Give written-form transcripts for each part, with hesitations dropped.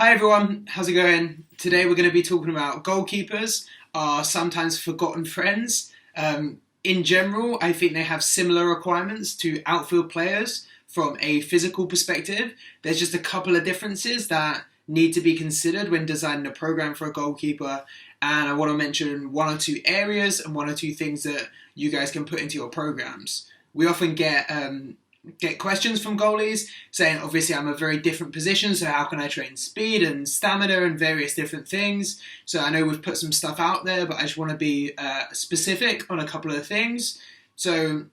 Hi everyone, how's it going? Today we're going to be talking about goalkeepers, our sometimes forgotten friends. In general, I think they have similar requirements to outfield players from a physical perspective. There's just a couple of differences that need to be considered when designing a program for a goalkeeper, and I want to mention one or two areas and one or two things that you guys can put into your programs. We often get questions from goalies saying, obviously I'm a very different position, so how can I train speed and stamina and various different things? So I know we've put some stuff out there, but I just want to be specific on a couple of things. So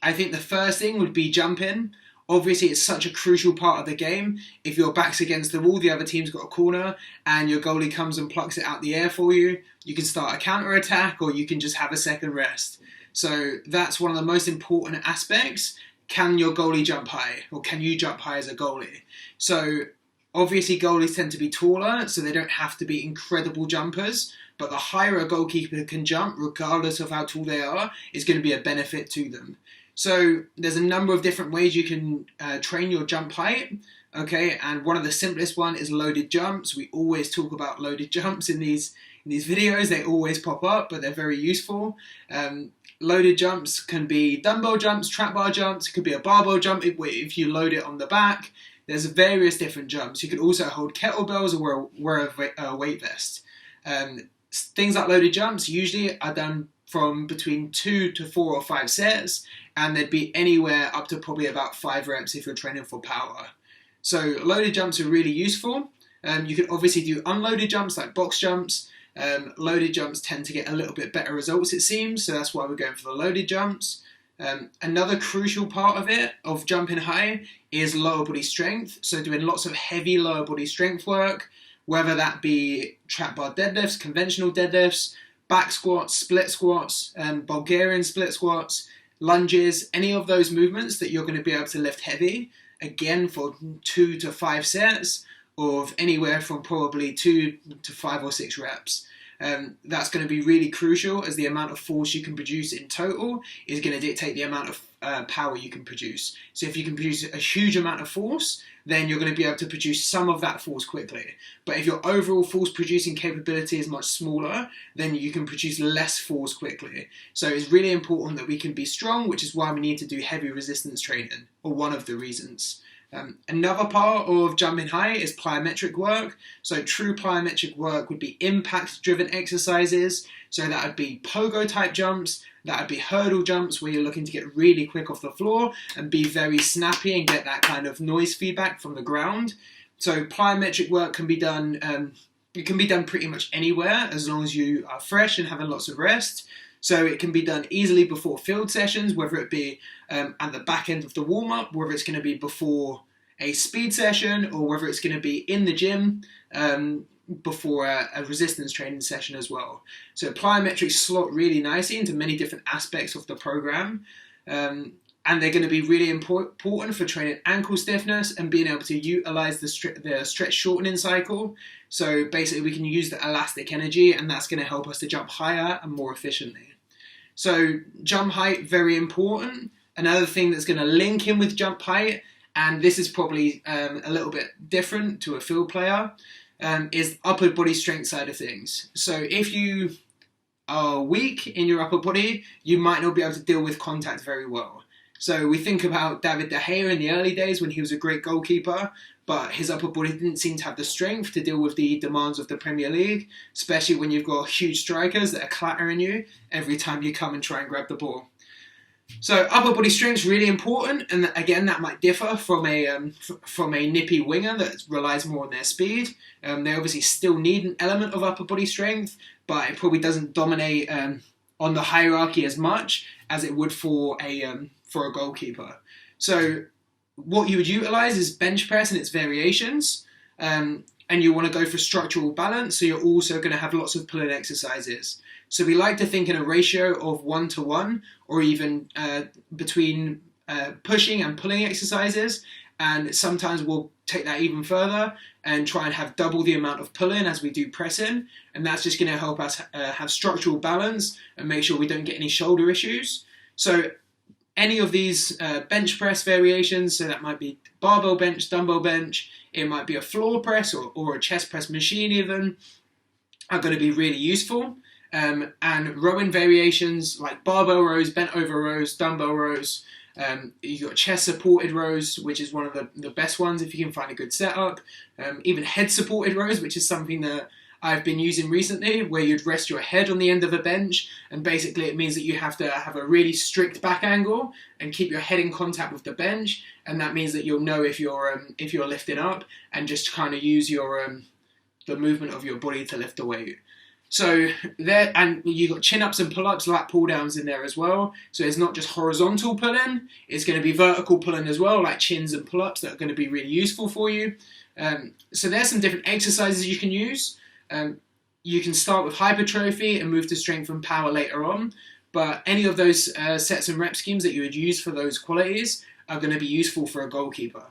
I think the first thing would be jumping. Obviously it's such a crucial part of the game. If your back's against the wall, the other team's got a corner, and your goalie comes and plucks it out the air for you, you can start a counter attack or you can just have a second rest. So that's one of the most important aspects. Can your goalie jump high, or can you jump high as a goalie? So obviously goalies tend to be taller, so they don't have to be incredible jumpers, but the higher a goalkeeper can jump, regardless of how tall they are, is going to be a benefit to them. So there's a number of different ways you can train your jump height, okay? And one of the simplest one is loaded jumps. We always talk about loaded jumps in these videos. They always pop up, but they're very useful. Loaded jumps can be dumbbell jumps, trap bar jumps. It could be a barbell jump if you load it on the back. There's various different jumps. You could also hold kettlebells or wear a weight vest. Things like loaded jumps usually are done from between 2 to 4 or 5 sets, and they'd be anywhere up to probably about 5 reps if you're training for power. So loaded jumps are really useful. You can obviously do unloaded jumps like box jumps. Loaded jumps tend to get a little bit better results, it seems, so that's why we're going for the loaded jumps. Another crucial part of it, of jumping high, is lower body strength. So doing lots of heavy lower body strength work, whether that be trap bar deadlifts, conventional deadlifts, back squats, split squats, Bulgarian split squats, lunges, any of those movements that you're going to be able to lift heavy, again for 2 to 5 sets, of anywhere from probably 2 to 5 or 6 reps. That's going to be really crucial, as the amount of force you can produce in total is going to dictate the amount of power you can produce. So if you can produce a huge amount of force, then you're going to be able to produce some of that force quickly. But if your overall force producing capability is much smaller, then you can produce less force quickly. So it's really important that we can be strong, which is why we need to do heavy resistance training, or one of the reasons. Another part of jumping high is plyometric work. So true plyometric work would be impact-driven exercises. So that would be pogo type jumps, that would be hurdle jumps where you're looking to get really quick off the floor and be very snappy and get that kind of noise feedback from the ground. So plyometric work can be done, it can be done pretty much anywhere as long as you are fresh and having lots of rest. So it can be done easily before field sessions, whether it be at the back end of the warm-up, whether it's going to be before a speed session, or whether it's going to be in the gym before a resistance training session as well. So plyometrics slot really nicely into many different aspects of the program. And they're going to be really important for training ankle stiffness and being able to utilize the stretch shortening cycle. So basically we can use the elastic energy, and that's going to help us to jump higher and more efficiently. So jump height, very important. Another thing that's going to link in with jump height, and this is probably a little bit different to a field player, is upper body strength side of things. So if you are weak in your upper body, you might not be able to deal with contact very well. So we think about David De Gea in the early days when he was a great goalkeeper, but his upper body didn't seem to have the strength to deal with the demands of the Premier League, especially when you've got huge strikers that are clattering you every time you come and try and grab the ball. So upper body strength is really important, and again that might differ from a nippy winger that relies more on their speed. They obviously still need an element of upper body strength, but it probably doesn't dominate on the hierarchy as much as it would for a goalkeeper. So what you would utilize is bench press and its variations, and you want to go for structural balance, so you're also going to have lots of pulling exercises. So we like to think in a ratio of 1-to-1, or even between pushing and pulling exercises, and sometimes we'll take that even further and try and have double the amount of pulling as we do pressing, and that's just going to help us have structural balance and make sure we don't get any shoulder issues. So any of these bench press variations, so that might be barbell bench, dumbbell bench, it might be a floor press or a chest press machine even, are going to be really useful. And rowing variations like barbell rows, bent over rows, dumbbell rows, you've got chest supported rows, which is one of the best ones if you can find a good setup. Even head supported rows, which is something that I've been using recently, where you'd rest your head on the end of a bench, and basically it means that you have to have a really strict back angle and keep your head in contact with the bench, and that means that you'll know if you're lifting up, and just kind of use your the movement of your body to lift the weight. So there, and you've got chin-ups and pull-ups, lat pull-downs in there as well. So it's not just horizontal pulling, it's going to be vertical pulling as well, like chins and pull-ups that are going to be really useful for you. So there's some different exercises you can use. You can start with hypertrophy and move to strength and power later on, but any of those sets and rep schemes that you would use for those qualities are going to be useful for a goalkeeper.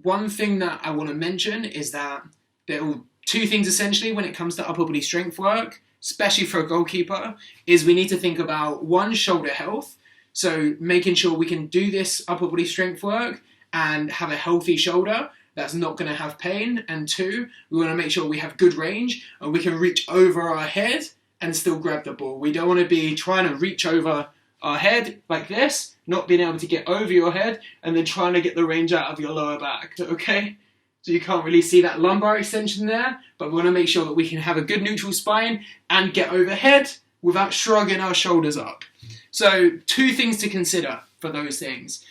One thing that I want to mention is that there are two things essentially when it comes to upper body strength work, especially for a goalkeeper, is we need to think about one, shoulder health. So making sure we can do this upper body strength work and have a healthy shoulder that's not going to have pain. And two, we want to make sure we have good range and we can reach over our head and still grab the ball. We don't want to be trying to reach over our head like this, not being able to get over your head, and then trying to get the range out of your lower back, okay? So you can't really see that lumbar extension there, but we want to make sure that we can have a good neutral spine and get overhead without shrugging our shoulders up. So two things to consider for those things.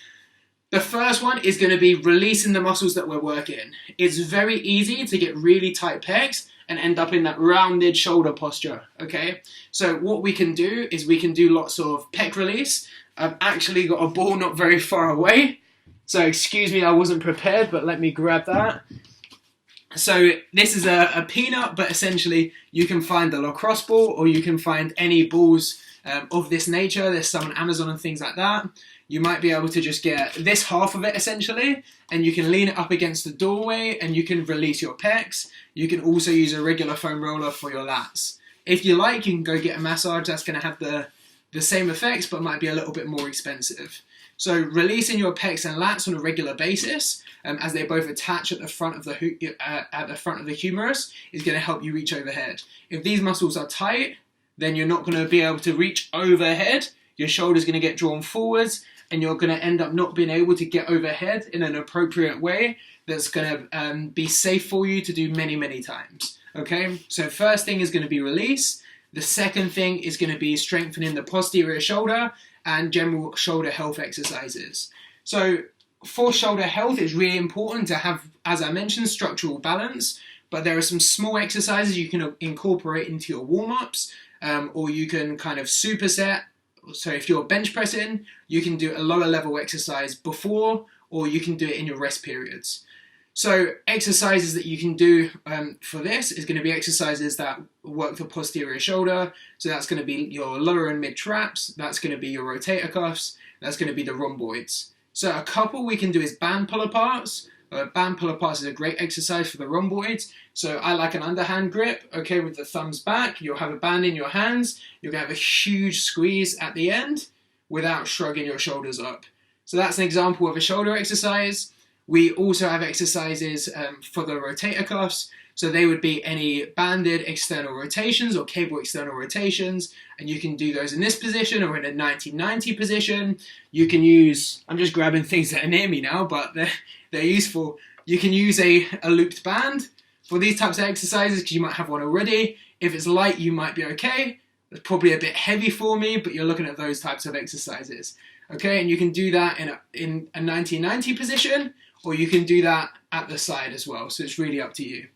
The first one is going to be releasing the muscles that we're working. It's very easy to get really tight pecs and end up in that rounded shoulder posture, okay? So what we can do is we can do lots of pec release. I've actually got a ball not very far away, so excuse me, I wasn't prepared, but let me grab that. So this is a peanut, but essentially you can find the lacrosse ball or you can find any balls of this nature. There's some on Amazon and things like that. You might be able to just get this half of it essentially, and you can lean it up against the doorway and you can release your pecs. You can also use a regular foam roller for your lats. If you like, you can go get a massage. That's going to have the same effects, but might be a little bit more expensive. So releasing your pecs and lats on a regular basis, as they both attach at the front of the humerus, is going to help you reach overhead. If these muscles are tight, then you're not going to be able to reach overhead. Your shoulder's going to get drawn forwards, and you're going to end up not being able to get overhead in an appropriate way that's going to be safe for you to do many, many times. Okay, so first thing is going to be release. The second thing is going to be strengthening the posterior shoulder and general shoulder health exercises. So for shoulder health, it's really important to have, as I mentioned, structural balance, but there are some small exercises you can incorporate into your warm-ups, or you can kind of superset. So if you're bench pressing, you can do a lower level exercise before, or you can do it in your rest periods. So exercises that you can do for this is going to be exercises that work the posterior shoulder. So that's going to be your lower and mid traps. That's going to be your rotator cuffs. That's going to be the rhomboids. So a couple we can do is band pull aparts. Band pull aparts is a great exercise for the rhomboids. So I like an underhand grip, okay, with the thumbs back. You'll have a band in your hands. You're going to have a huge squeeze at the end without shrugging your shoulders up. So that's an example of a shoulder exercise. We also have exercises for the rotator cuffs. So they would be any banded external rotations or cable external rotations. And you can do those in this position or in a 90-90 position. You can use, I'm just grabbing things that are near me now, but they're useful. You can use a looped band for these types of exercises because you might have one already. If it's light, you might be okay. It's probably a bit heavy for me, but you're looking at those types of exercises. Okay, and you can do that in a 90-90 position, or you can do that at the side as well. So it's really up to you.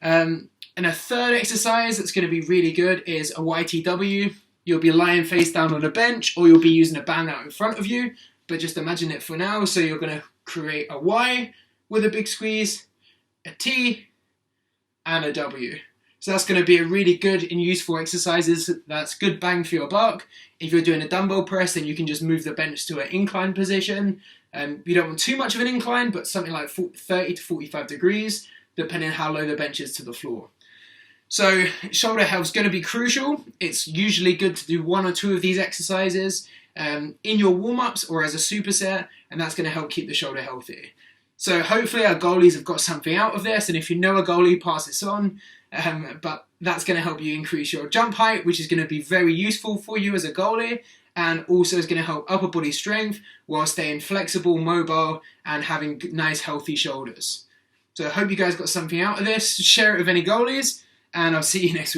And a third exercise that's going to be really good is a YTW. You'll be lying face down on a bench, or you'll be using a band out in front of you, but just imagine it for now. So you're going to create a Y with a big squeeze, a T, and a W. So that's going to be a really good and useful exercises. That's good bang for your buck. If you're doing a dumbbell press, then you can just move the bench to an incline position. You don't want too much of an incline, but something like 30 to 45 degrees, depending on how low the bench is to the floor. So shoulder health is going to be crucial. It's usually good to do one or two of these exercises in your warm-ups or as a superset, and that's going to help keep the shoulder healthy. So hopefully our goalies have got something out of this, and if you know a goalie, pass this on. But that's going to help you increase your jump height, which is going to be very useful for you as a goalie, and also is going to help upper body strength while staying flexible, mobile, and having nice, healthy shoulders. So I hope you guys got something out of this. Share it with any goalies, and I'll see you next week.